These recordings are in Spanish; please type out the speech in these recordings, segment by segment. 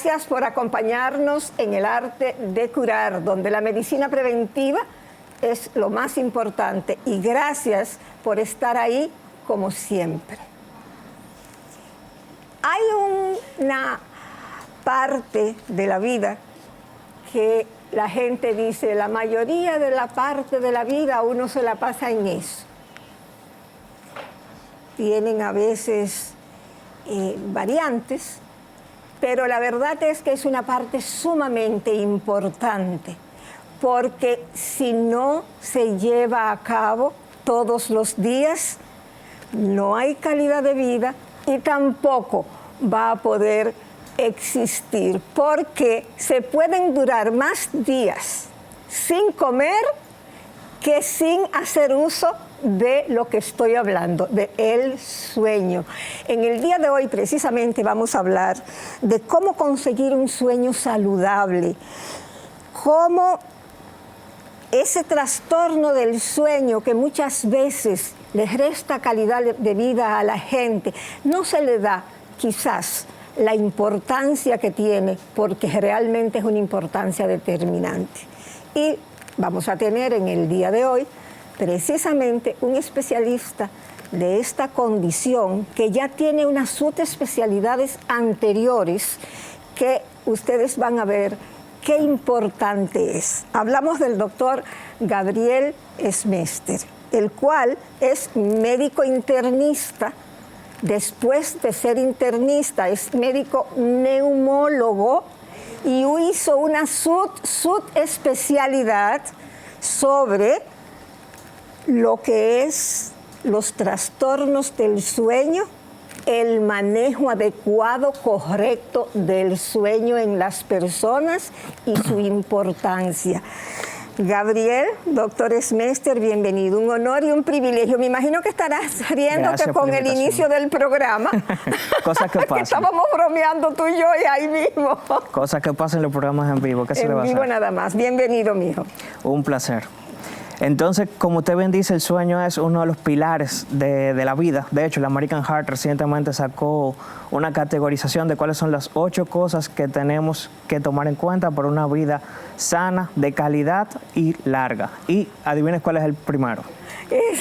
Gracias por acompañarnos en el arte de curar, donde la medicina preventiva es lo más importante. Y gracias por estar ahí como siempre. Hay una parte de la vida que la gente dice, la mayoría de la parte de la vida uno se la pasa en eso. Tienen a veces variantes, pero la verdad es que es una parte sumamente importante, porque si no se lleva a cabo todos los días, no hay calidad de vida y tampoco va a poder existir, porque se pueden durar más días sin comer que sin hacer uso de lo que estoy hablando, de el sueño. En el día de hoy precisamente vamos a hablar de cómo conseguir un sueño saludable, cómo ese trastorno del sueño que muchas veces les resta calidad de vida a la gente, no se le da quizás la importancia que tiene, porque realmente es una importancia determinante. Y vamos a tener en el día de hoy precisamente un especialista de esta condición que ya tiene unas subespecialidades anteriores que ustedes van a ver qué importante es. Hablamos del doctor Gabriel Smester, el cual es médico internista. Después de ser internista, es médico neumólogo y hizo una subespecialidad sobre lo que es los trastornos del sueño, el manejo adecuado, correcto del sueño en las personas y su importancia. Gabriel, doctor Smester, bienvenido. Un honor y un privilegio. Me imagino que estarás riéndote con el inicio del programa. Cosas que pasan. Estábamos bromeando tú y yo y ahí mismo. Cosas que pasan en los programas en vivo. ¿Qué se le va a hacer? En vivo nada más. Bienvenido, mijo. Un placer. Entonces, como usted bien dice, el sueño es uno de los pilares de la vida. De hecho, la American Heart recientemente sacó una categorización de cuáles son las 8 cosas que tenemos que tomar en cuenta para una vida sana, de calidad y larga. Y adivinen cuál es el primero. El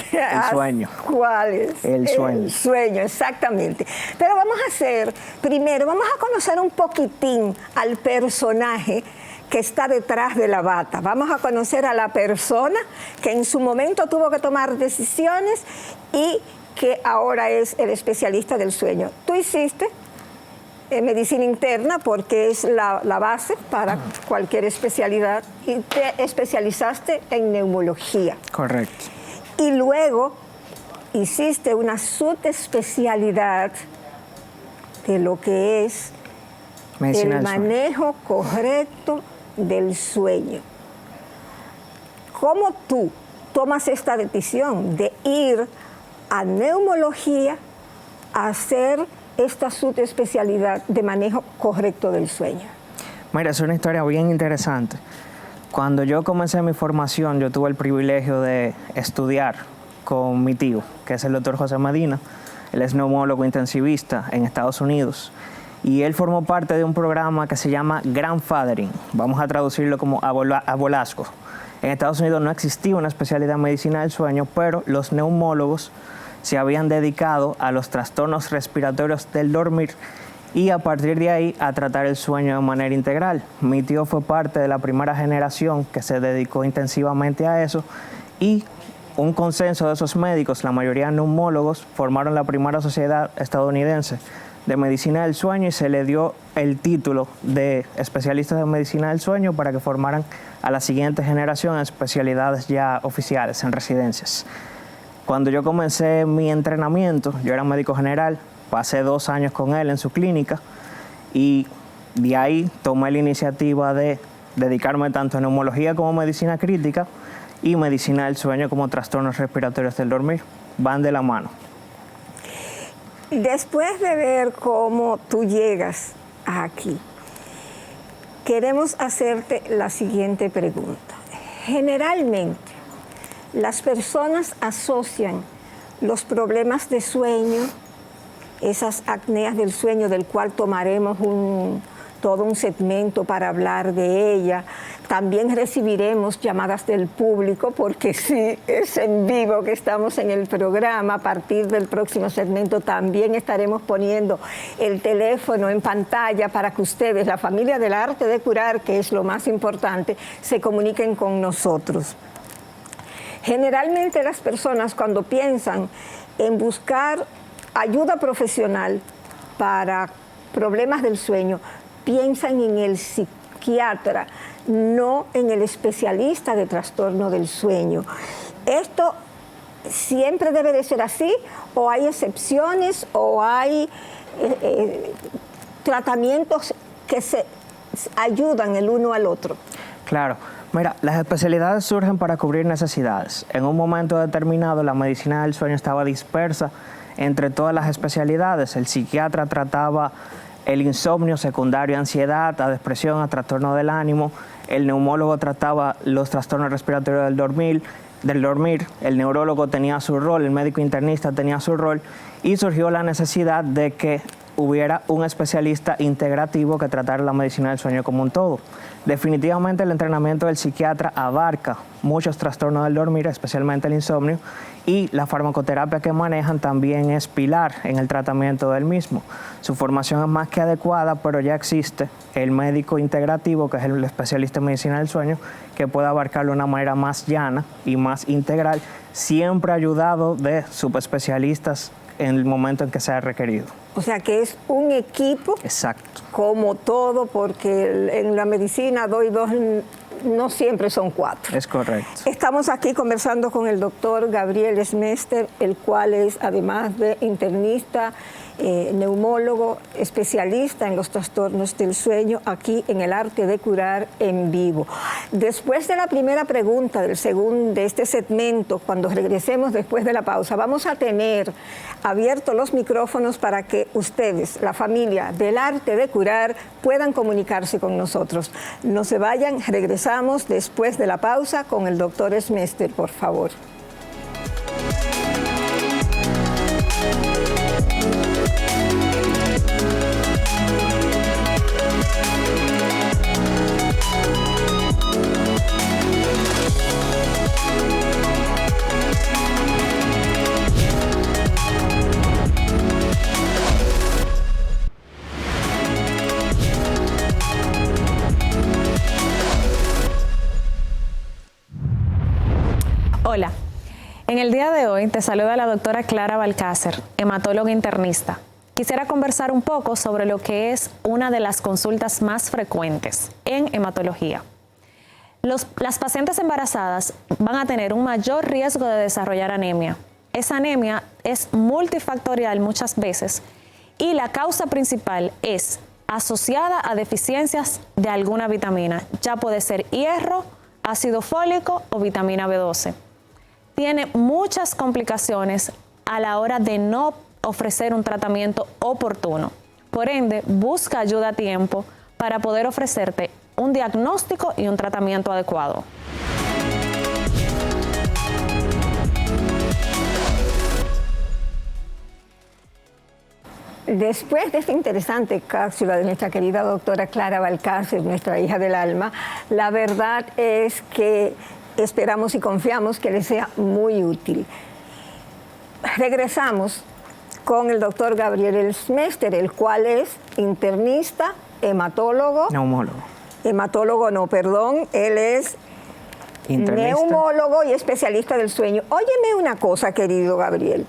sueño. ¿Cuál es? El sueño. El sueño, exactamente. Pero vamos a hacer, primero, vamos a conocer un poquitín al personaje que está detrás de la bata. Vamos a conocer a la persona que en su momento tuvo que tomar decisiones y que ahora es el especialista del sueño. Tú hiciste medicina interna porque es la base para cualquier especialidad y te especializaste en neumología. Correcto. Y luego hiciste una subespecialidad de lo que es Medicina el del sueño. manejo correcto del sueño. ¿Cómo tú tomas esta decisión de ir a neumología a hacer esta subespecialidad de manejo correcto del sueño? Mira, es una historia bien interesante. Cuando yo comencé mi formación, yo tuve el privilegio de estudiar con mi tío, que es el doctor José Medina. Él es neumólogo intensivista en Estados Unidos. Y él formó parte de un programa que se llama Grandfathering. Vamos a traducirlo como abuelazgo. En Estados Unidos no existía una especialidad en medicina del sueño, pero los neumólogos se habían dedicado a los trastornos respiratorios del dormir y a partir de ahí a tratar el sueño de manera integral. Mi tío fue parte de la primera generación que se dedicó intensivamente a eso y un consenso de esos médicos, la mayoría neumólogos, formaron la primera sociedad estadounidense de medicina del sueño y se le dio el título de especialistas de medicina del sueño para que formaran a la siguiente generación en especialidades ya oficiales, en residencias. Cuando yo comencé mi entrenamiento, yo era médico general, pasé 2 años con él en su clínica y de ahí tomé la iniciativa de dedicarme tanto a neumología como medicina crítica y medicina del sueño como trastornos respiratorios del dormir. Van de la mano. Después de ver cómo tú llegas aquí, queremos hacerte la siguiente pregunta. Generalmente, las personas asocian los problemas de sueño, esas apneas del sueño, del cual tomaremos un todo un segmento para hablar de ella. También recibiremos llamadas del público, porque sí, es en vivo que estamos en el programa. A partir del próximo segmento también estaremos poniendo el teléfono en pantalla para que ustedes, la familia del arte de curar, que es lo más importante, se comuniquen con nosotros. Generalmente las personas, cuando piensan en buscar ayuda profesional para problemas del sueño, piensan en el psiquiatra, no en el especialista de trastorno del sueño. ¿Esto siempre debe de ser así, o hay excepciones, o hay tratamientos que se ayudan el uno al otro? Claro. Mira, las especialidades surgen para cubrir necesidades. En un momento determinado, la medicina del sueño estaba dispersa entre todas las especialidades. El psiquiatra trataba el insomnio secundario a ansiedad, a depresión, a trastorno del ánimo. El neumólogo trataba los trastornos respiratorios del dormir. El neurólogo tenía su rol, el médico internista tenía su rol, y surgió la necesidad de que hubiera un especialista integrativo que tratara la medicina del sueño como un todo. Definitivamente el entrenamiento del psiquiatra abarca muchos trastornos del dormir, especialmente el insomnio, y la farmacoterapia que manejan también es pilar en el tratamiento del mismo. Su formación es más que adecuada, pero ya existe el médico integrativo, que es el especialista en medicina del sueño, que puede abarcarlo de una manera más llana y más integral, siempre ayudado de subespecialistas en el momento en que sea requerido. O sea que es un equipo. Exacto. Como todo, porque en la medicina 2 y 2 no siempre son 4. Es correcto. Estamos aquí conversando con el doctor Gabriel Smester, el cual es, además de internista, neumólogo, especialista en los trastornos del sueño, aquí en el arte de curar en vivo. Después de la primera pregunta de este segmento, cuando regresemos después de la pausa, vamos a tener abiertos los micrófonos para que ustedes, la familia del arte de curar, puedan comunicarse con nosotros. No se vayan, regresamos después de la pausa con el doctor Smester, por favor. Hola, en el día de hoy te saluda la doctora Clara Balcácer, hematóloga internista. Quisiera conversar un poco sobre lo que es una de las consultas más frecuentes en hematología. Las pacientes embarazadas van a tener un mayor riesgo de desarrollar anemia. Esa anemia es multifactorial muchas veces y la causa principal es asociada a deficiencias de alguna vitamina. Ya puede ser hierro, ácido fólico o vitamina B12. Tiene muchas complicaciones a la hora de no ofrecer un tratamiento oportuno. Por ende, busca ayuda a tiempo para poder ofrecerte un diagnóstico y un tratamiento adecuado. Después de esta interesante cápsula de nuestra querida doctora Clara Balcácer, nuestra hija del alma, la verdad es que esperamos y confiamos que les sea muy útil. Regresamos con el doctor Gabriel Smester, el cual es internista, hematólogo. Él es internista, neumólogo y especialista del sueño. Óyeme una cosa, querido Gabriel.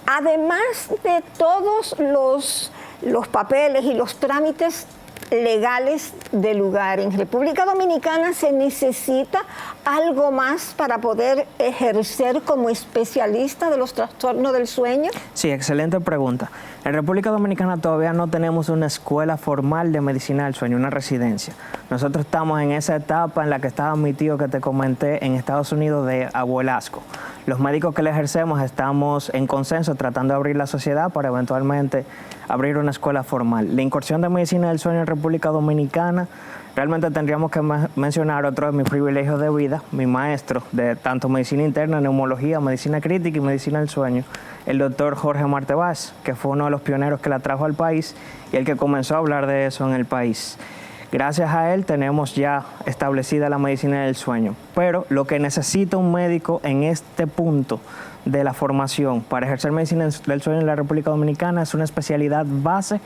Además de todos los papeles y los trámites legales del lugar, en República Dominicana se necesita algo más para poder ejercer como especialista de los trastornos del sueño. Sí, excelente pregunta. En República Dominicana todavía no tenemos una escuela formal de medicina del sueño, una residencia. Nosotros estamos en esa etapa en la que estaba mi tío que te comenté en Estados Unidos de abuelasco. los médicos que la ejercemos estamos en consenso tratando de abrir la sociedad para eventualmente abrir una escuela formal. La incursión de medicina del sueño en República Dominicana, realmente tendríamos que mencionar otro de mis privilegios de vida, mi maestro de tanto medicina interna, neumología, medicina crítica y medicina del sueño, el doctor Jorge Martevaz, que fue uno de los pioneros que la trajo al país y el que comenzó a hablar de eso en el país. Gracias a él tenemos ya establecida la medicina del sueño, pero lo que necesita un médico en este punto de la formación para ejercer medicina del sueño en la República Dominicana es una especialidad base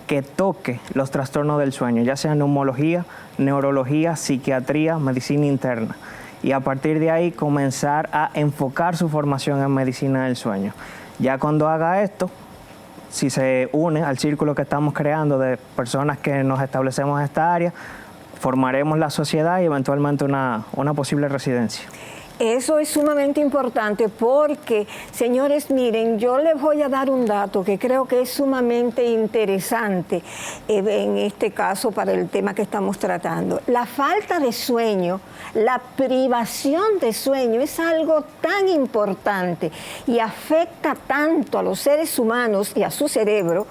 que toque los trastornos del sueño, ya sea neumología, neurología, psiquiatría, medicina interna. Y a partir de ahí comenzar a enfocar su formación en medicina del sueño. Ya cuando haga esto, si se une al círculo que estamos creando de personas que nos establecemos en esta área, formaremos la sociedad y eventualmente una posible residencia. Eso es sumamente importante porque, señores, miren, yo les voy a dar un dato que creo que es sumamente interesante en este caso para el tema que estamos tratando. La falta de sueño, la privación de sueño es algo tan importante y afecta tanto a los seres humanos y a su cerebro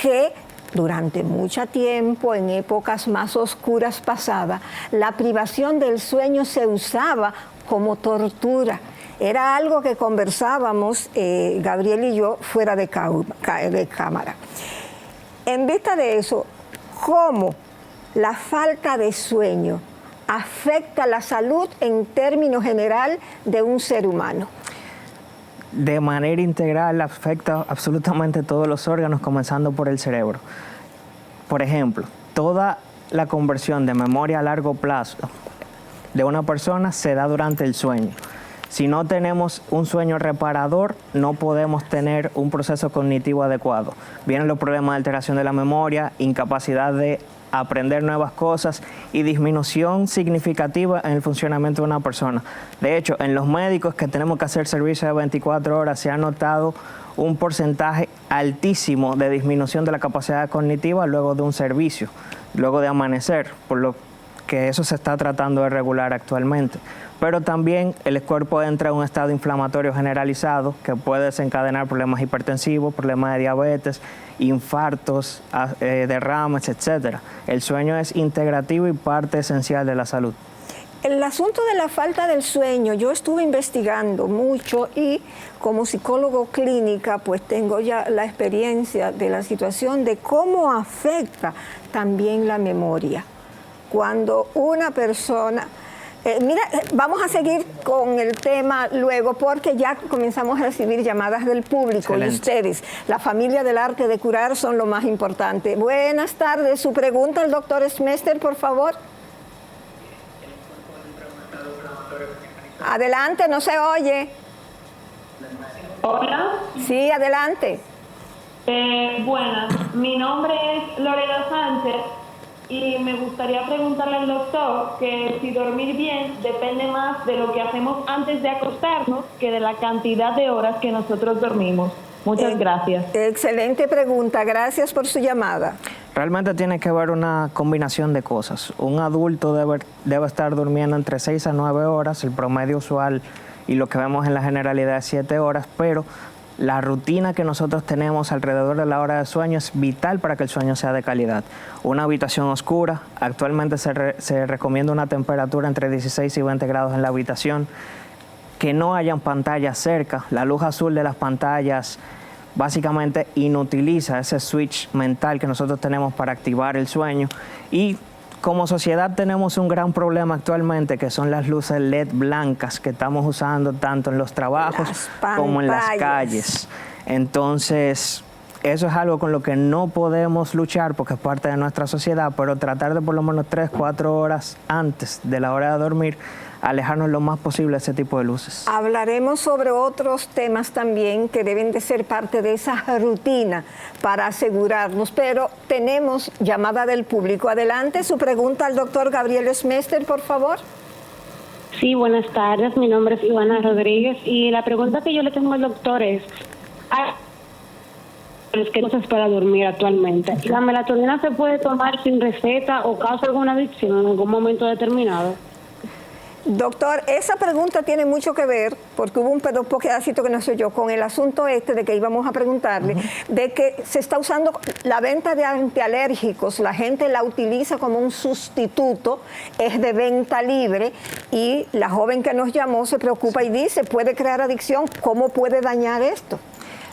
que durante mucho tiempo, en épocas más oscuras pasadas, la privación del sueño se usaba como tortura. Era algo que conversábamos, Gabriel y yo, fuera de cámara. En vista de eso, ¿cómo la falta de sueño afecta la salud en términos general de un ser humano? De manera integral afecta absolutamente todos los órganos, comenzando por el cerebro. Por ejemplo, toda la conversión de memoria a largo plazo de una persona se da durante el sueño. Si no tenemos un sueño reparador, no podemos tener un proceso cognitivo adecuado. Vienen los problemas de alteración de la memoria, incapacidad de aprender nuevas cosas y disminución significativa en el funcionamiento de una persona. De hecho, en los médicos que tenemos que hacer servicio de 24 horas se ha notado un porcentaje altísimo de disminución de la capacidad cognitiva luego de un servicio, luego de amanecer, por lo que eso se está tratando de regular actualmente. Pero también el cuerpo entra en un estado inflamatorio generalizado que puede desencadenar problemas hipertensivos, problemas de diabetes, infartos, derrames, etc. El sueño es integrativo y parte esencial de la salud. El asunto de la falta del sueño, yo estuve investigando mucho y como psicólogo clínica pues tengo ya la experiencia de la situación de cómo afecta también la memoria. Cuando una persona... mira, vamos a seguir con el tema luego porque ya comenzamos a recibir llamadas del público. Excelente. Y ustedes, la familia del arte de curar, son lo más importante. Buenas tardes. Su pregunta al doctor Smester, por favor. Adelante, no se oye. Hola. Sí, adelante. Buenas, mi nombre es Lorena Sánchez. Y me gustaría preguntarle al doctor que si dormir bien depende más de lo que hacemos antes de acostarnos que de la cantidad de horas que nosotros dormimos. Muchas gracias. Excelente pregunta, gracias por su llamada. Realmente tiene que haber una combinación de cosas. Un adulto debe estar durmiendo entre 6 a 9 horas, el promedio usual y lo que vemos en la generalidad es 7 horas, pero la rutina que nosotros tenemos alrededor de la hora de sueño es vital para que el sueño sea de calidad. Una habitación oscura, actualmente se recomienda una temperatura entre 16 y 20 grados en la habitación, que no hayan pantallas cerca. La luz azul de las pantallas básicamente inutiliza ese switch mental que nosotros tenemos para activar el sueño. Y como sociedad tenemos un gran problema actualmente, que son las luces LED blancas que estamos usando tanto en los trabajos como en las calles. Entonces, eso es algo con lo que no podemos luchar porque es parte de nuestra sociedad, pero tratar de por lo menos 3, 4 horas antes de la hora de dormir, alejarnos lo más posible de ese tipo de luces. Hablaremos sobre otros temas también que deben de ser parte de esa rutina para asegurarnos, pero tenemos llamada del público. Adelante, su pregunta al doctor Gabriel Smester, por favor. Sí, buenas tardes, mi nombre es Ivana Rodríguez y la pregunta que yo le tengo al doctor es ¿qué cosas para dormir actualmente? ¿La melatonina se puede tomar sin receta o causa alguna adicción en algún momento determinado? Doctor, esa pregunta tiene mucho que ver, porque hubo un pedacito que no sé yo, con el asunto este de que íbamos a preguntarle, de que se está usando la venta de antialérgicos, la gente la utiliza como un sustituto, es de venta libre, y la joven que nos llamó se preocupa y dice, puede crear adicción, ¿cómo puede dañar esto?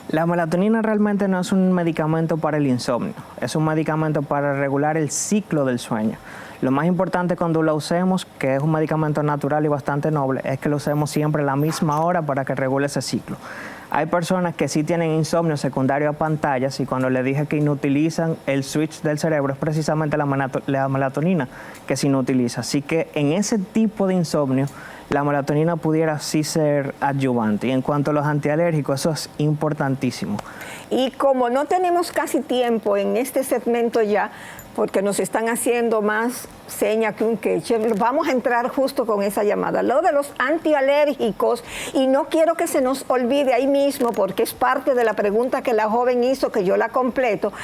La melatonina realmente no es un medicamento para el insomnio, es un medicamento para regular el ciclo del sueño. Lo más importante cuando lo usemos, que es un medicamento natural y bastante noble, es que lo usemos siempre a la misma hora para que regule ese ciclo. Hay personas que sí tienen insomnio secundario a pantallas y cuando les dije que inutilizan el switch del cerebro es precisamente la melatonina que se inutiliza. Así que en ese tipo de insomnio, la melatonina pudiera sí ser adyuvante. Y en cuanto a los antialérgicos, eso es importantísimo. Y como no tenemos casi tiempo en este segmento ya, porque nos están haciendo más seña que un queche, vamos a entrar justo con esa llamada. Lo de los antialérgicos, y no quiero que se nos olvide ahí mismo, porque es parte de la pregunta que la joven hizo, que yo la completo.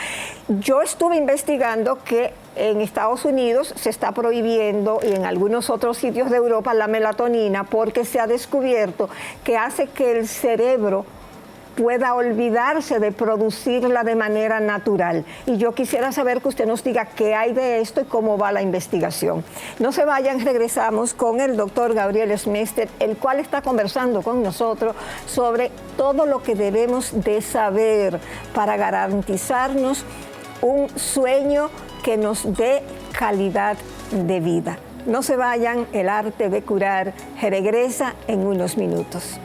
Yo estuve investigando que en Estados Unidos se está prohibiendo, y en algunos otros sitios de Europa, la melatonina, porque se ha descubierto que hace que el cerebro pueda olvidarse de producirla de manera natural. Y yo quisiera saber que usted nos diga qué hay de esto y cómo va la investigación. No se vayan, regresamos con el doctor Gabriel Smester, el cual está conversando con nosotros sobre todo lo que debemos de saber para garantizarnos un sueño que nos dé calidad de vida. No se vayan, el arte de curar regresa en unos minutos.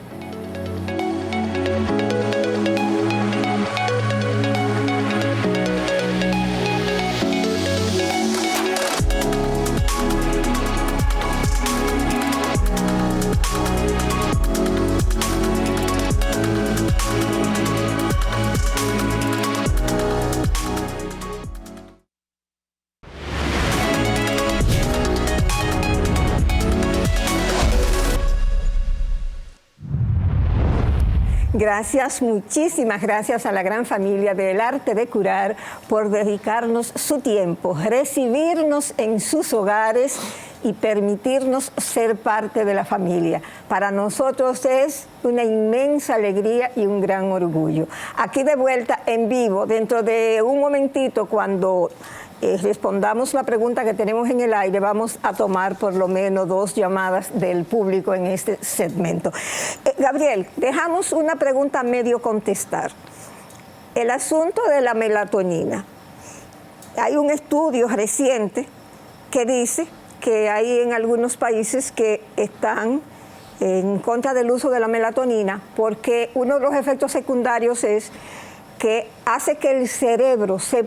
Gracias, muchísimas gracias a la gran familia del Arte de Curar por dedicarnos su tiempo, recibirnos en sus hogares y permitirnos ser parte de la familia. Para nosotros es una inmensa alegría y un gran orgullo. Aquí de vuelta en vivo, dentro de un momentito, cuando respondamos la pregunta que tenemos en el aire, vamos a tomar por lo menos 2 llamadas del público en este segmento. Gabriel, dejamos una pregunta a medio contestar. El asunto de la melatonina. Hay un estudio reciente que dice que hay en algunos países que están en contra del uso de la melatonina porque uno de los efectos secundarios es que hace que el cerebro se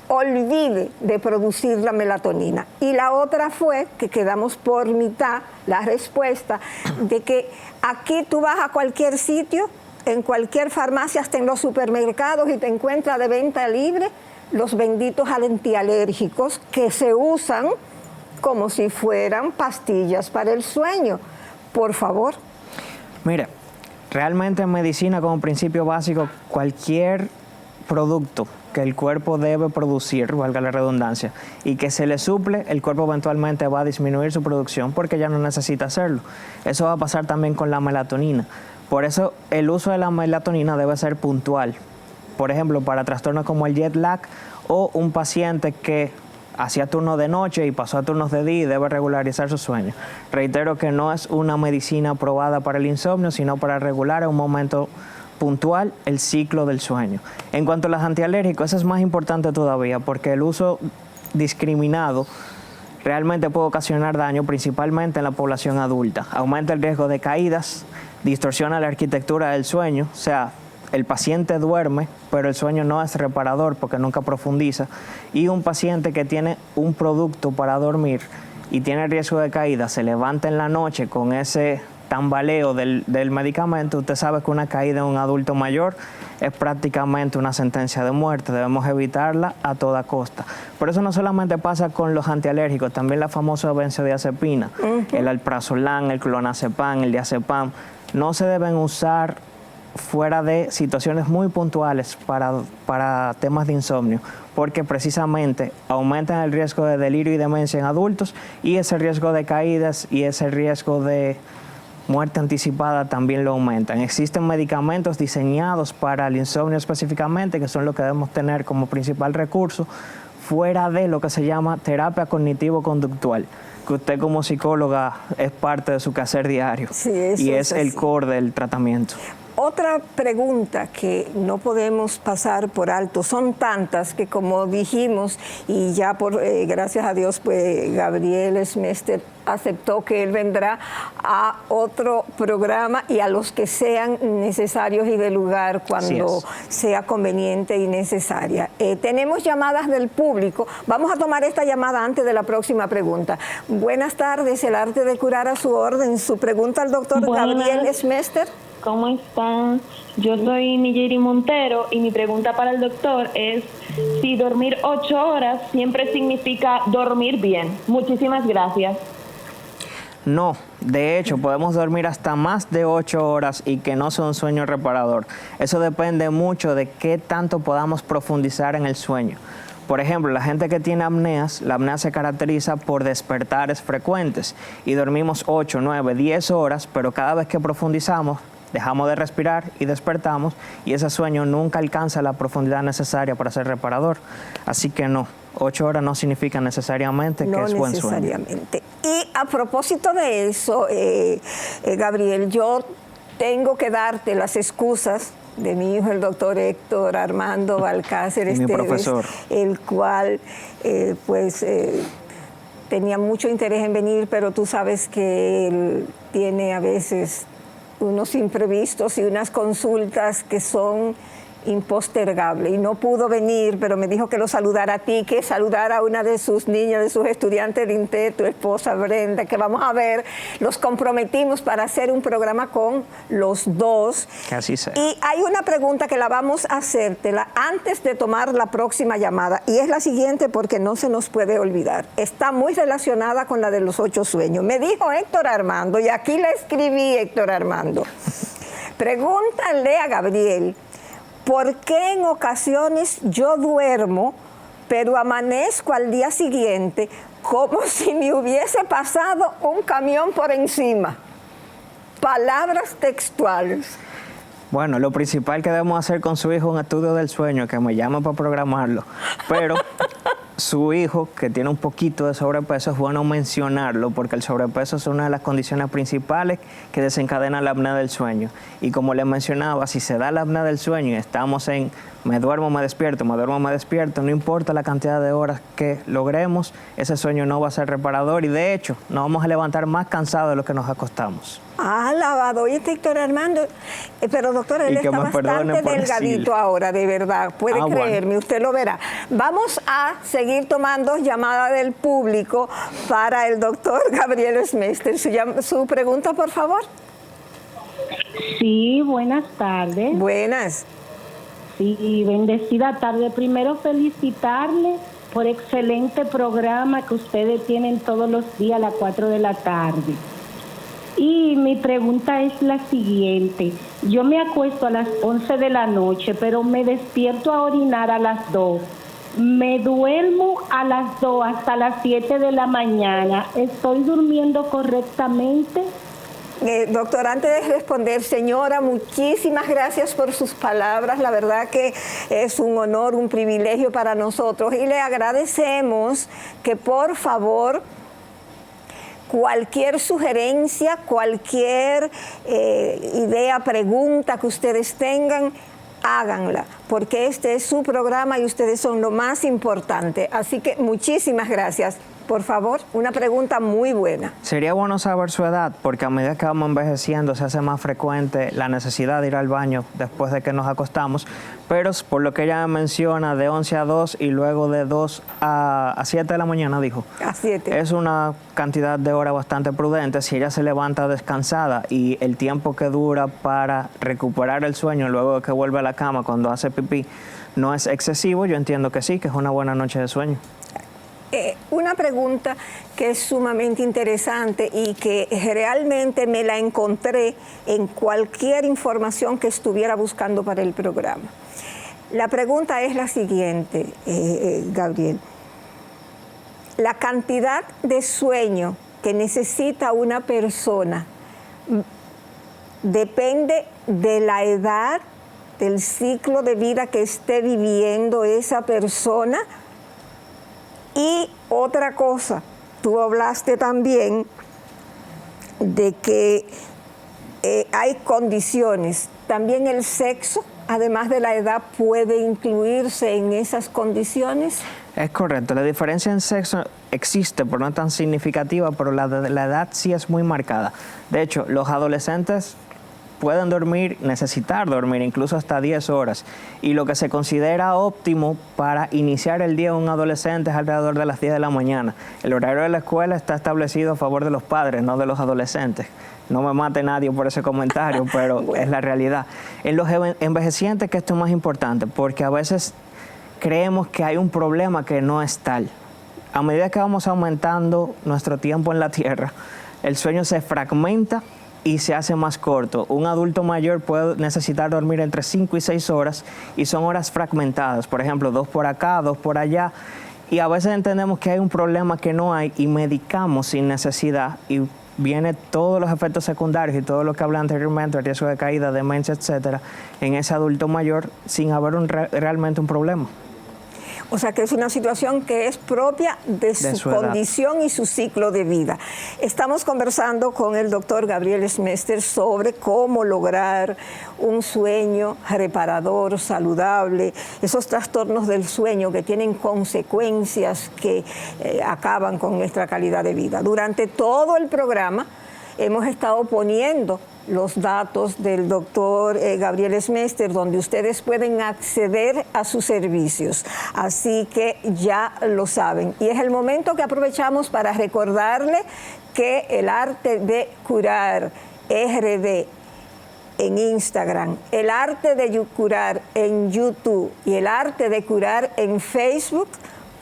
olvide de producir la melatonina. Y la otra fue, que quedamos por mitad, la respuesta, de que aquí tú vas a cualquier sitio, en cualquier farmacia, hasta en los supermercados, y te encuentras de venta libre los benditos antialérgicos que se usan como si fueran pastillas para el sueño. Por favor. Mira, realmente en medicina, como principio básico, cualquier producto que el cuerpo debe producir, valga la redundancia, y que se le suple, el cuerpo eventualmente va a disminuir su producción porque ya no necesita hacerlo. Eso va a pasar también con la melatonina. Por eso el uso de la melatonina debe ser puntual. Por ejemplo, para trastornos como el jet lag o un paciente que hacía turnos de noche y pasó a turnos de día y debe regularizar su sueño. Reitero que no es una medicina aprobada para el insomnio, sino para regular en un momento puntual el ciclo del sueño. En cuanto a los antialérgicos, eso es más importante todavía porque el uso discriminado realmente puede ocasionar daño principalmente en la población adulta. Aumenta el riesgo de caídas, distorsiona la arquitectura del sueño, o sea, el paciente duerme, pero el sueño no es reparador porque nunca profundiza. Y un paciente que tiene un producto para dormir y tiene riesgo de caída, se levanta en la noche con ese tambaleo del medicamento, usted sabe que una caída en un adulto mayor es prácticamente una sentencia de muerte. Debemos evitarla a toda costa. Por eso no solamente pasa con los antialérgicos, también la famosa benzodiazepina, el alprazolam, el clonazepam, el diazepam, no se deben usar fuera de situaciones muy puntuales para temas de insomnio, porque precisamente aumentan el riesgo de delirio y demencia en adultos, y ese riesgo de caídas y ese riesgo de muerte anticipada también lo aumentan. Existen medicamentos diseñados para el insomnio específicamente, que son los que debemos tener como principal recurso, fuera de lo que se llama terapia cognitivo-conductual, que usted como psicóloga es parte de su quehacer diario, y es el core del tratamiento. Otra pregunta que no podemos pasar por alto, son tantas que, como dijimos, y ya gracias a Dios, pues Gabriel Smester aceptó que él vendrá a otro programa y a los que sean necesarios y de lugar cuando sea conveniente y necesaria. Tenemos llamadas del público. Vamos a tomar esta llamada antes de la próxima pregunta. Buenas tardes, el arte de curar a su orden. Su pregunta al doctor Gabriel Smester. ¿Cómo están? Yo soy Nigeri Montero y mi pregunta para el doctor es si dormir 8 horas siempre significa dormir bien. Muchísimas gracias. No, de hecho podemos dormir hasta más de 8 horas y que no sea un sueño reparador. Eso depende mucho de qué tanto podamos profundizar en el sueño. Por ejemplo, la gente que tiene apneas, la apnea se caracteriza por despertares frecuentes y dormimos 8, 9, 10 horas, pero cada vez que profundizamos, dejamos de respirar y despertamos, y ese sueño nunca alcanza la profundidad necesaria para ser reparador. Así que no, 8 horas no significa necesariamente que es buen sueño. No necesariamente. Y a propósito de eso, Gabriel, yo tengo que darte las excusas de mi hijo, el doctor Héctor Armando Balcácer, mi profesor, el cual tenía mucho interés en venir, pero tú sabes que él tiene a veces unos imprevistos y unas consultas que son impostergables, y no pudo venir, pero me dijo que lo saludara a ti, que saludara a una de sus niñas, de sus estudiantes de INTE, tu esposa Brenda, que vamos a ver, los comprometimos para hacer un programa con los dos. Que así sea. Y hay una pregunta que la vamos a hacértela antes de tomar la próxima llamada, y es la siguiente porque no se nos puede olvidar. Está muy relacionada con la de los 8 sueños. Me dijo Héctor Armando, y aquí la escribí, Héctor Armando. Pregúntale a Gabriel, ¿por qué en ocasiones yo duermo, pero amanezco al día siguiente como si me hubiese pasado un camión por encima? Palabras textuales. Bueno, lo principal que debemos hacer con su hijo es un estudio del sueño, que me llame para programarlo. Pero su hijo, que tiene un poquito de sobrepeso, es bueno mencionarlo, porque el sobrepeso es una de las condiciones principales que desencadenan la apnea del sueño. Y como les mencionaba, si se da la apnea del sueño y estamos en me duermo, me despierto, me duermo, me despierto, no importa la cantidad de horas que logremos, ese sueño no va a ser reparador, y de hecho nos vamos a levantar más cansados de lo que nos acostamos. Alabado, oye, Héctor Armando, pero doctor, él está bastante delgadito ahora, de verdad, puede creerme, bueno. Usted lo verá. Vamos a seguir tomando llamadas del público para el doctor Gabriel Smester. Su pregunta, por favor. Sí, buenas tardes. Buenas. Sí, bendecida tarde. Primero felicitarle por excelente programa que ustedes tienen todos los días a las 4 de la tarde. Y mi pregunta es la siguiente. Yo me acuesto a las 11 de la noche, pero me despierto a orinar a las 2. Me duermo a las 2 hasta las 7 de la mañana. ¿Estoy durmiendo correctamente? Doctor, antes de responder, señora, muchísimas gracias por sus palabras. La verdad que es un honor, un privilegio para nosotros, y le agradecemos que por favor cualquier sugerencia, cualquier idea, pregunta que ustedes tengan, háganla, porque este es su programa y ustedes son lo más importante. Así que muchísimas gracias. Por favor, una pregunta muy buena. Sería bueno saber su edad, porque a medida que vamos envejeciendo se hace más frecuente la necesidad de ir al baño después de que nos acostamos, pero por lo que ella menciona, de 11 a 2 y luego de 2 a 7 de la mañana, dijo. A 7. Es una cantidad de horas bastante prudente. Si ella se levanta descansada y el tiempo que dura para recuperar el sueño luego de que vuelve a la cama cuando hace pipí no es excesivo, yo entiendo que sí, que es una buena noche de sueño. Una pregunta que es sumamente interesante y que realmente me la encontré en cualquier información que estuviera buscando para el programa. La pregunta es la siguiente, Gabriel. La cantidad de sueño que necesita una persona depende de la edad, del ciclo de vida que esté viviendo esa persona. Y otra cosa, tú hablaste también de que hay condiciones. También el sexo, además de la edad, puede incluirse en esas condiciones. Es correcto, la diferencia en sexo existe, pero no es tan significativa, pero la edad sí es muy marcada. De hecho, los adolescentes pueden necesitar dormir incluso hasta 10 horas. Y lo que se considera óptimo para iniciar el día de un adolescente es alrededor de las 10 de la mañana. El horario de la escuela está establecido a favor de los padres, no de los adolescentes. No me mate nadie por ese comentario, pero bueno, es la realidad. En los envejecientes que esto es más importante, porque a veces creemos que hay un problema que no es tal. A medida que vamos aumentando nuestro tiempo en la Tierra, el sueño se fragmenta y se hace más corto. Un adulto mayor puede necesitar dormir entre 5 y 6 horas y son horas fragmentadas. Por ejemplo, 2 por acá, 2 por allá. Y a veces entendemos que hay un problema que no hay y medicamos sin necesidad y viene todos los efectos secundarios y todo lo que hablé anteriormente, el riesgo de caída, demencia, etcétera, en ese adulto mayor sin haber realmente un problema. O sea que es una situación que es propia de su condición y su ciclo de vida. Estamos conversando con el doctor Gabriel Smester sobre cómo lograr un sueño reparador, saludable, esos trastornos del sueño que tienen consecuencias que acaban con nuestra calidad de vida. Durante todo el programa hemos estado poniendo los datos del doctor Gabriel Smester, donde ustedes pueden acceder a sus servicios. Así que ya lo saben. Y es el momento que aprovechamos para recordarle que el arte de curar RD en Instagram, el arte de curar en YouTube y el arte de curar en Facebook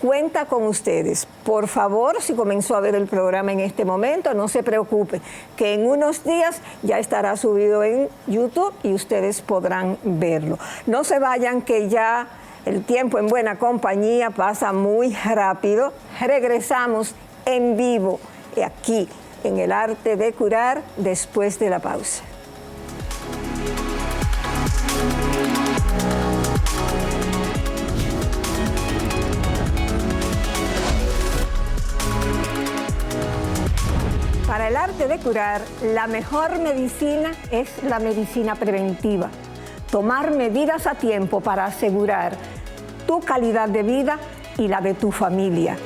cuenta con ustedes. Por favor, si comenzó a ver el programa en este momento, no se preocupe, que en unos días ya estará subido en YouTube y ustedes podrán verlo. No se vayan, que ya el tiempo en buena compañía pasa muy rápido. Regresamos en vivo aquí en el arte de curar después de la pausa. Para el arte de curar, la mejor medicina es la medicina preventiva. Tomar medidas a tiempo para asegurar tu calidad de vida y la de tu familia.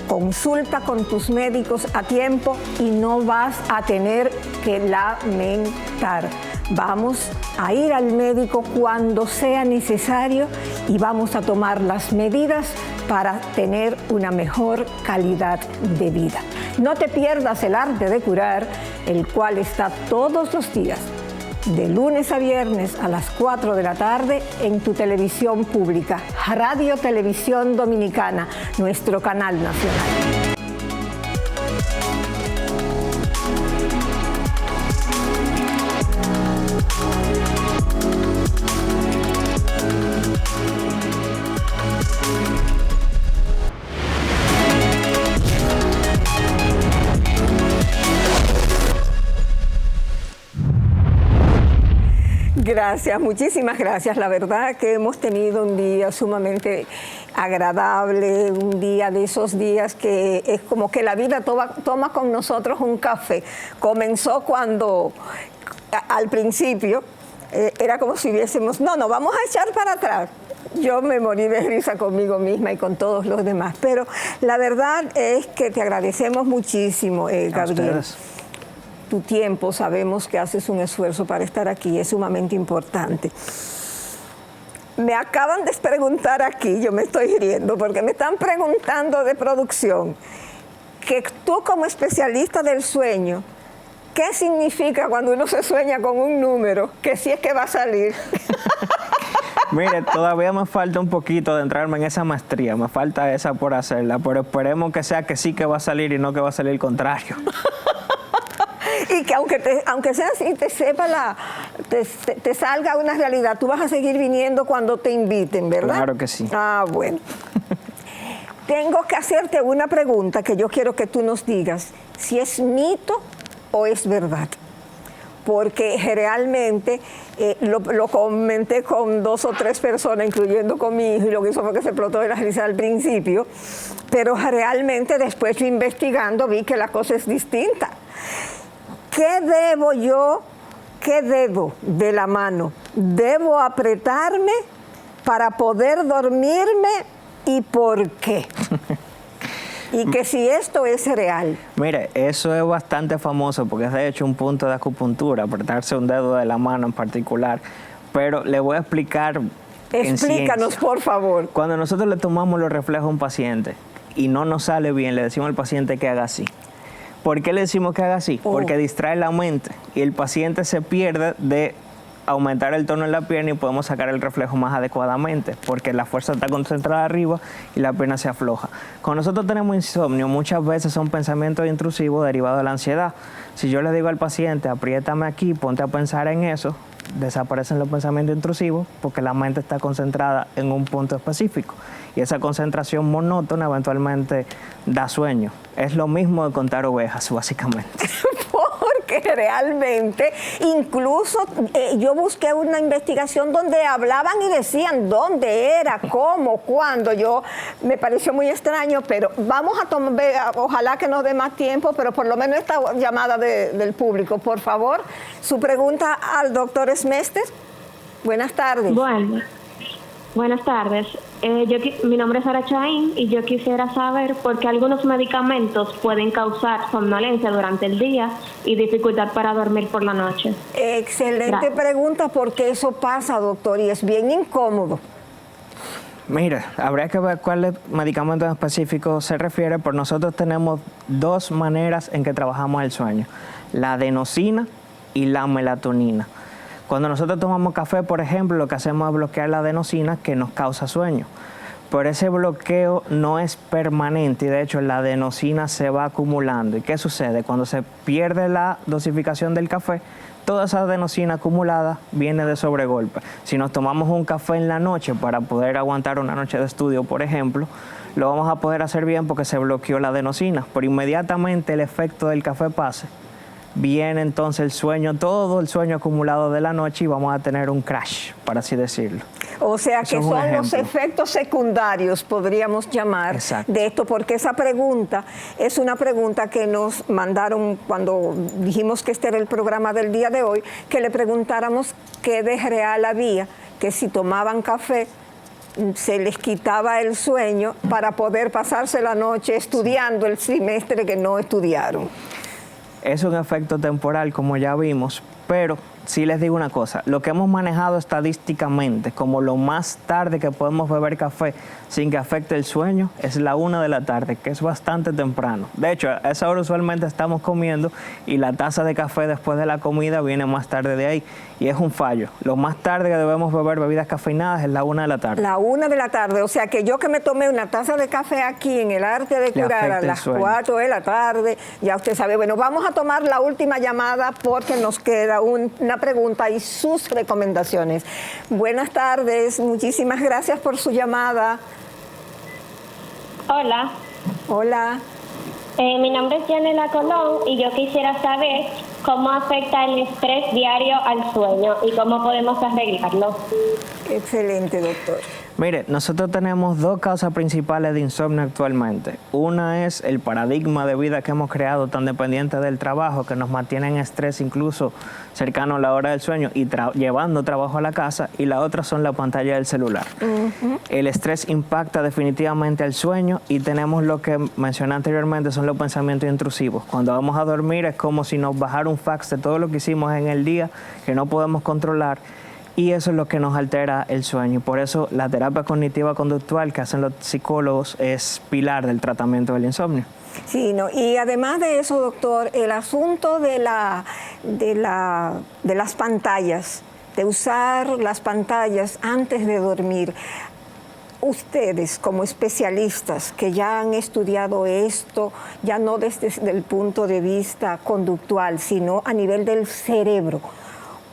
Consulta con tus médicos a tiempo y no vas a tener que lamentar. Vamos a ir al médico cuando sea necesario y vamos a tomar las medidas para tener una mejor calidad de vida. No te pierdas el arte de curar, el cual está todos los días, de lunes a viernes a las 4 de la tarde en tu televisión pública, Radio Televisión Dominicana, nuestro canal nacional. Gracias, muchísimas gracias. La verdad que hemos tenido un día sumamente agradable, un día de esos días que es como que la vida toma con nosotros un café. Comenzó cuando al principio era como si hubiésemos, no, vamos a echar para atrás. Yo me morí de risa conmigo misma y con todos los demás. Pero la verdad es que te agradecemos muchísimo, Gabriel. Tu tiempo, sabemos que haces un esfuerzo para estar aquí, es sumamente importante. Me acaban de preguntar aquí, yo me estoy riendo, porque me están preguntando de producción, que tú como especialista del sueño, ¿qué significa cuando uno se sueña con un número? Que si es que va a salir. Mire, todavía me falta un poquito de entrarme en esa maestría, me falta esa por hacerla, pero esperemos que sea que sí que va a salir y no que va a salir el contrario. Y que aunque sea así, te salga una realidad, tú vas a seguir viniendo cuando te inviten, ¿verdad? Claro que sí. Ah, bueno. Tengo que hacerte una pregunta que yo quiero que tú nos digas si es mito o es verdad. Porque realmente lo comenté con 2 o 3 personas, incluyendo con mi hijo, y lo que hizo fue que se explotó de la risa al principio, pero realmente después yo investigando vi que la cosa es distinta. ¿Qué dedo de la mano debo apretarme para poder dormirme y por qué? Y que si esto es real. Mire, eso es bastante famoso porque es de hecho un punto de acupuntura, apretarse un dedo de la mano en particular. Pero le voy a explicar. Explícanos, por favor. Cuando nosotros le tomamos los reflejos a un paciente y no nos sale bien, le decimos al paciente que haga así. ¿Por qué le decimos que haga así? Porque distrae la mente y el paciente se pierde de aumentar el tono en la pierna y podemos sacar el reflejo más adecuadamente porque la fuerza está concentrada arriba y la pierna se afloja. Cuando nosotros tenemos insomnio, muchas veces son pensamientos intrusivos derivados de la ansiedad. Si yo le digo al paciente, apriétame aquí, ponte a pensar en eso, desaparecen los pensamientos intrusivos porque la mente está concentrada en un punto específico y esa concentración monótona eventualmente da sueño. Es lo mismo de contar ovejas, básicamente. Porque realmente, incluso yo busqué una investigación donde hablaban y decían dónde era, cómo, cuándo. Me pareció muy extraño, pero vamos a tomar, ojalá que nos dé más tiempo, pero por lo menos esta llamada del público. Por favor, su pregunta al doctor Smester. Buenas tardes. Bueno, buenas tardes. Mi nombre es Sara Chaín y yo quisiera saber por qué algunos medicamentos pueden causar somnolencia durante el día y dificultad para dormir por la noche. Excelente pregunta, porque eso pasa, doctor, y es bien incómodo. Mira, habría que ver cuál medicamento en específico se refiere, pero nosotros tenemos 2 maneras en que trabajamos el sueño: la adenosina y la melatonina. Cuando nosotros tomamos café, por ejemplo, lo que hacemos es bloquear la adenosina que nos causa sueño. Pero ese bloqueo no es permanente y de hecho la adenosina se va acumulando. ¿Y qué sucede? Cuando se pierde la dosificación del café, toda esa adenosina acumulada viene de sobregolpe. Si nos tomamos un café en la noche para poder aguantar una noche de estudio, por ejemplo, lo vamos a poder hacer bien porque se bloqueó la adenosina. Pero inmediatamente el efecto del café pase, viene entonces el sueño, todo el sueño acumulado de la noche y vamos a tener un crash, por así decirlo. O sea que Eso es son los efectos secundarios, podríamos llamar, de esto, porque esa pregunta es una pregunta que nos mandaron cuando dijimos que este era el programa del día de hoy, que le preguntáramos qué de real había, que si tomaban café se les quitaba el sueño para poder pasarse la noche estudiando el semestre que no estudiaron. Es un efecto temporal, como ya vimos, pero sí les digo una cosa, lo que hemos manejado estadísticamente como lo más tarde que podemos beber café sin que afecte el sueño es la 1 de la tarde, que es bastante temprano. De hecho, a esa hora usualmente estamos comiendo y la taza de café después de la comida viene más tarde de ahí y es un fallo. Lo más tarde que debemos beber bebidas cafeinadas es la 1 de la tarde. La 1 de la tarde, o sea que yo que me tomé una taza de café aquí en el Arte de Curar a las 4 de la tarde, ya usted sabe. Bueno, vamos a tomar la última llamada porque nos queda una pregunta y sus recomendaciones. Buenas tardes, muchísimas gracias por su llamada. Hola. Hola. Mi nombre es Yanela Colón y yo quisiera saber cómo afecta el estrés diario al sueño y cómo podemos arreglarlo. Excelente, doctor. Mire, nosotros tenemos 2 causas principales de insomnio actualmente. Una es el paradigma de vida que hemos creado tan dependiente del trabajo que nos mantiene en estrés incluso cercano a la hora del sueño y llevando trabajo a la casa, y la otra son la pantalla del celular. El estrés impacta definitivamente al sueño y tenemos lo que mencioné anteriormente, son los pensamientos intrusivos. Cuando vamos a dormir es como si nos bajara un fax de todo lo que hicimos en el día que no podemos controlar. Y eso es lo que nos altera el sueño. Y por eso la terapia cognitiva conductual que hacen los psicólogos es pilar del tratamiento del insomnio. Sí, no, y además de eso, doctor, el asunto de las pantallas de usar las pantallas antes de dormir. Ustedes, como especialistas que ya han estudiado esto, ya no desde el punto de vista conductual, sino a nivel del cerebro,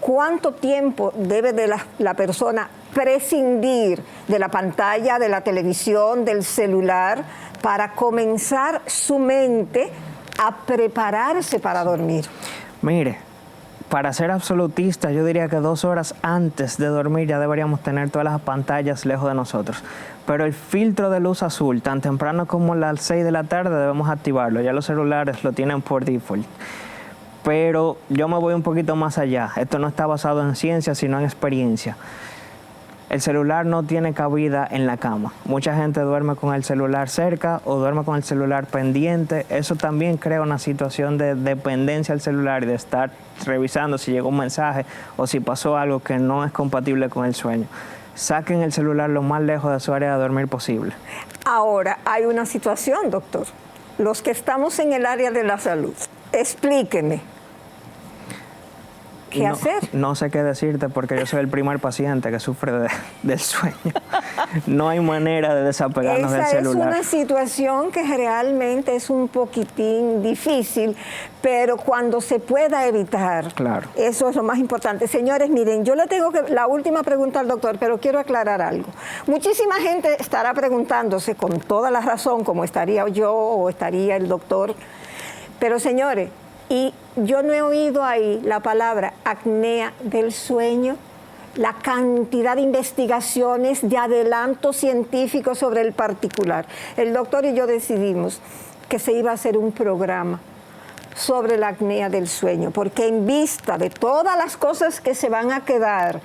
¿cuánto tiempo debe de la persona prescindir de la pantalla, de la televisión, del celular, para comenzar su mente a prepararse para dormir? Mire, para ser absolutista, yo diría que 2 horas antes de dormir ya deberíamos tener todas las pantallas lejos de nosotros. Pero el filtro de luz azul, tan temprano como las 6 de la tarde, debemos activarlo. Ya los celulares lo tienen por default. Pero yo me voy un poquito más allá. Esto no está basado en ciencia, sino en experiencia. El celular no tiene cabida en la cama. Mucha gente duerme con el celular cerca o duerme con el celular pendiente. Eso también crea una situación de dependencia al celular y de estar revisando si llegó un mensaje o si pasó algo que no es compatible con el sueño. Saquen el celular lo más lejos de su área de dormir posible. Ahora, hay una situación, doctor. Los que estamos en el área de la salud, explíqueme. ¿Qué hacer? No sé qué decirte porque yo soy el primer paciente que sufre del sueño. No hay manera de desapegarnos del celular. Esa es una situación que realmente es un poquitín difícil, pero cuando se pueda evitar, claro, eso es lo más importante. Señores, miren, yo le tengo la última pregunta al doctor, pero quiero aclarar algo. Muchísima gente estará preguntándose con toda la razón, como estaría yo o estaría el doctor, pero señores, y yo no he oído ahí la palabra apnea del sueño, la cantidad de investigaciones, de adelantos científicos sobre el particular. El doctor y yo decidimos que se iba a hacer un programa sobre la apnea del sueño, porque en vista de todas las cosas que se van a quedar,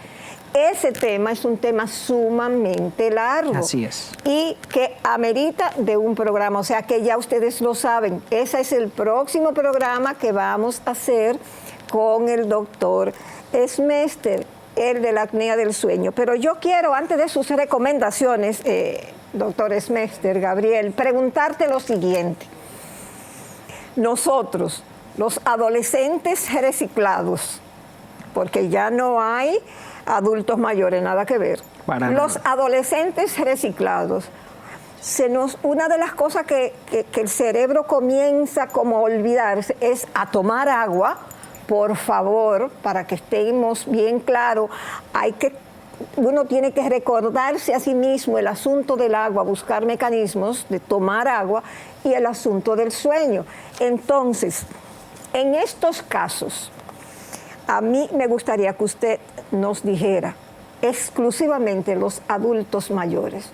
ese tema es un tema sumamente largo. Así es. Y que amerita de un programa, o sea que ya ustedes lo saben, ese es el próximo programa que vamos a hacer con el doctor Smester, el de la apnea del sueño. Pero yo quiero, antes de sus recomendaciones, doctor Smester, Gabriel, preguntarte lo siguiente. Nosotros, los adolescentes reciclados, porque ya no hay adultos mayores, nada que ver. Los adolescentes reciclados, una de las cosas que el cerebro comienza como a olvidarse es a tomar agua. Por favor, para que estemos bien claros, uno tiene que recordarse a sí mismo el asunto del agua, buscar mecanismos de tomar agua y el asunto del sueño. Entonces, en estos casos, a mí me gustaría que usted nos dijera, exclusivamente los adultos mayores,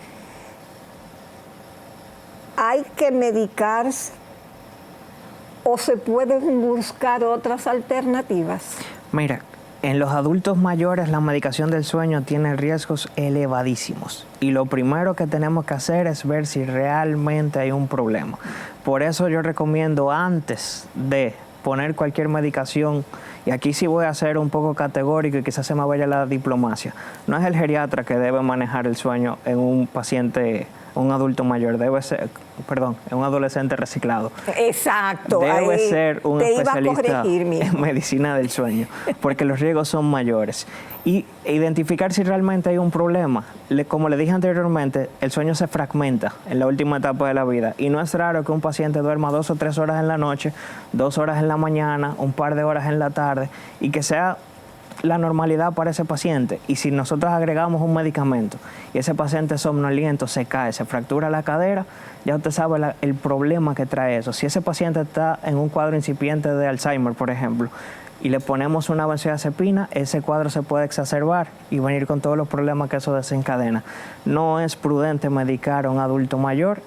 ¿hay que medicarse o se pueden buscar otras alternativas? Mira, en los adultos mayores la medicación del sueño tiene riesgos elevadísimos y lo primero que tenemos que hacer es ver si realmente hay un problema. Por eso yo recomiendo antes de poner cualquier medicación, y aquí sí voy a ser un poco categórico y quizás se me vaya la diplomacia, no es el geriatra que debe manejar el sueño en un paciente, un adulto mayor, debe ser, perdón, en un adolescente reciclado. Exacto. Debe ser un especialista en medicina del sueño, porque los riesgos son mayores. Y identificar si realmente hay un problema. Como le dije anteriormente, el sueño se fragmenta en la última etapa de la vida y no es raro que un paciente duerma 2 o 3 horas en la noche, 2 horas en la mañana, un par de horas en la tarde y que sea la normalidad para ese paciente. Y si nosotros agregamos un medicamento y ese paciente somnoliento se cae, se fractura la cadera, ya usted sabe el problema que trae eso. Si ese paciente está en un cuadro incipiente de Alzheimer, por ejemplo, y le ponemos una benzodiazepina, ese cuadro se puede exacerbar y venir con todos los problemas que eso desencadena. No es prudente medicar a un adulto mayor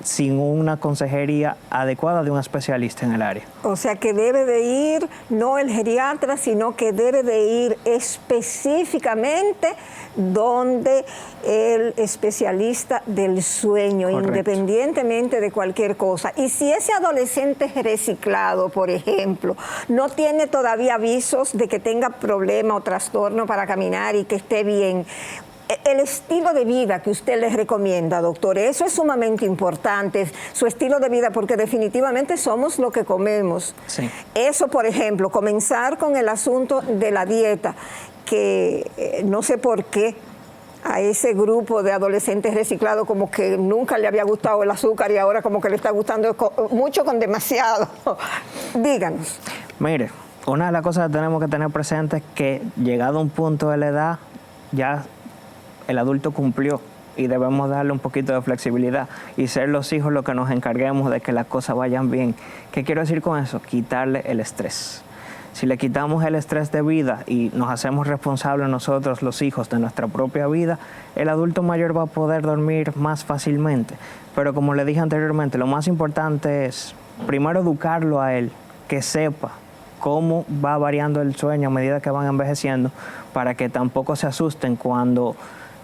sin una consejería adecuada de un especialista en el área. O sea que debe de ir no el geriatra, sino que debe de ir específicamente donde el especialista del sueño, correcto, independientemente de cualquier cosa. Y si ese adolescente reciclado, por ejemplo, no tiene todavía avisos de que tenga problema o trastorno para caminar y que esté bien, el estilo de vida que usted les recomienda, doctor, eso es sumamente importante, su estilo de vida, porque definitivamente somos lo que comemos. Sí. Eso, por ejemplo, comenzar con el asunto de la dieta. que no sé por qué a ese grupo de adolescentes reciclados como que nunca le había gustado el azúcar y ahora como que le está gustando mucho con demasiado. Díganos. Mire, una de las cosas que tenemos que tener presente es que llegado a un punto de la edad, ya el adulto cumplió y debemos darle un poquito de flexibilidad y ser los hijos los que nos encarguemos de que las cosas vayan bien. ¿Qué quiero decir con eso? Quitarle el estrés. Si le quitamos el estrés de vida y nos hacemos responsables nosotros, los hijos, de nuestra propia vida, el adulto mayor va a poder dormir más fácilmente. Pero como le dije anteriormente, lo más importante es primero educarlo a él, que sepa cómo va variando el sueño a medida que van envejeciendo, para que tampoco se asusten cuando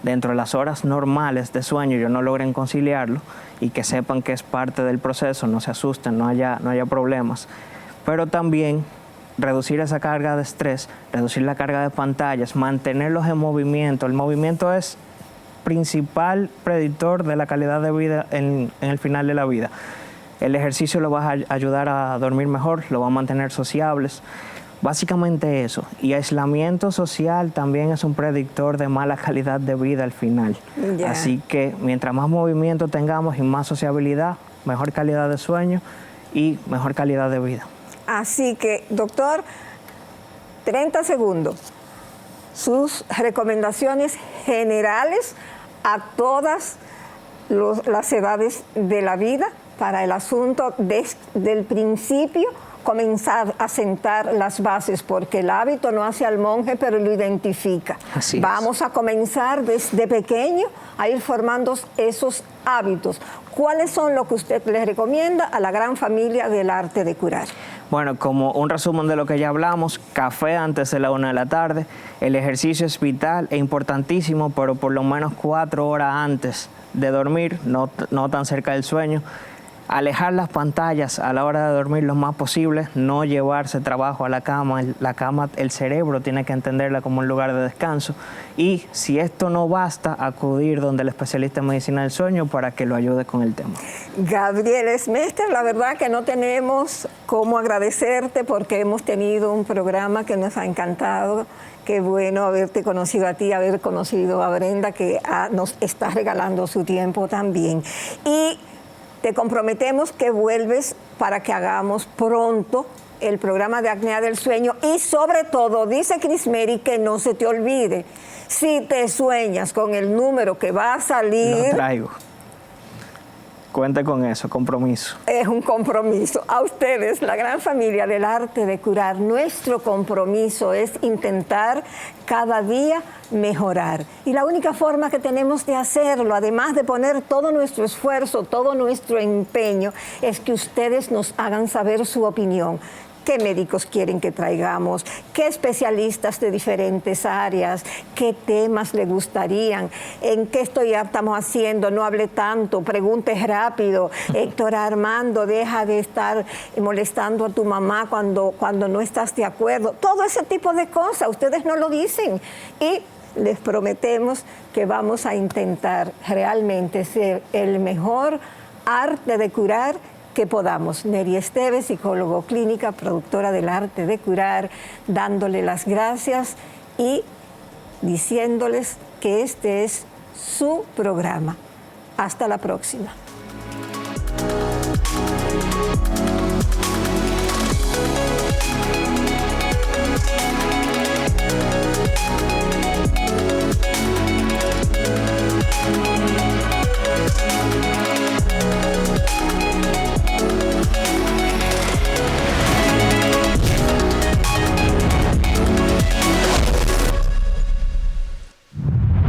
dentro de las horas normales de sueño ellos no logren conciliarlo, y que sepan que es parte del proceso, no se asusten, no haya problemas. Pero también reducir esa carga de estrés, reducir la carga de pantallas, mantenerlos en movimiento. El movimiento es principal predictor de la calidad de vida en el final de la vida. El ejercicio lo va a ayudar a dormir mejor, lo va a mantener sociables. Básicamente eso. Y aislamiento social también es un predictor de mala calidad de vida al final. Yeah. Así que mientras más movimiento tengamos y más sociabilidad, mejor calidad de sueño y mejor calidad de vida. Así que, doctor, 30 segundos. Sus recomendaciones generales a todas las edades de la vida para el asunto desde el principio, comenzar a sentar las bases, porque el hábito no hace al monje, pero lo identifica. Así es. Vamos a comenzar desde pequeño a ir formando esos hábitos. ¿Cuáles son lo que usted les recomienda a la gran familia del arte de curar? Bueno, como un resumen de lo que ya hablamos, café antes de la 1 de la tarde, el ejercicio es vital e importantísimo, pero por lo menos 4 horas antes de dormir, no tan cerca del sueño. Alejar las pantallas a la hora de dormir lo más posible, no llevarse trabajo a la cama. La cama, el cerebro tiene que entenderla como un lugar de descanso. Y si esto no basta, acudir donde el especialista en medicina del sueño para que lo ayude con el tema. Gabriel Smester, la verdad que no tenemos cómo agradecerte porque hemos tenido un programa que nos ha encantado. Qué bueno haberte conocido a ti, haber conocido a Brenda, que nos está regalando su tiempo también. Y te comprometemos que vuelves para que hagamos pronto el programa de apnea del sueño y sobre todo, dice Chris Mary, que no se te olvide, si te sueñas con el número que va a salir... Lo traigo. Cuente con eso, compromiso. Es un compromiso. A ustedes, la gran familia del arte de curar, nuestro compromiso es intentar cada día mejorar. Y la única forma que tenemos de hacerlo, además de poner todo nuestro esfuerzo, todo nuestro empeño, es que ustedes nos hagan saber su opinión. ¿Qué médicos quieren que traigamos? ¿Qué especialistas de diferentes áreas? ¿Qué temas le gustarían? ¿En qué estamos haciendo? No hable tanto, pregunte rápido. Héctor Armando, deja de estar molestando a tu mamá cuando no estás de acuerdo. Todo ese tipo de cosas, ustedes no lo dicen. Y les prometemos que vamos a intentar realmente ser el mejor arte de curar que podamos. Neri Esteves, psicólogo clínica, productora del arte de curar, dándole las gracias y diciéndoles que este es su programa. Hasta la próxima.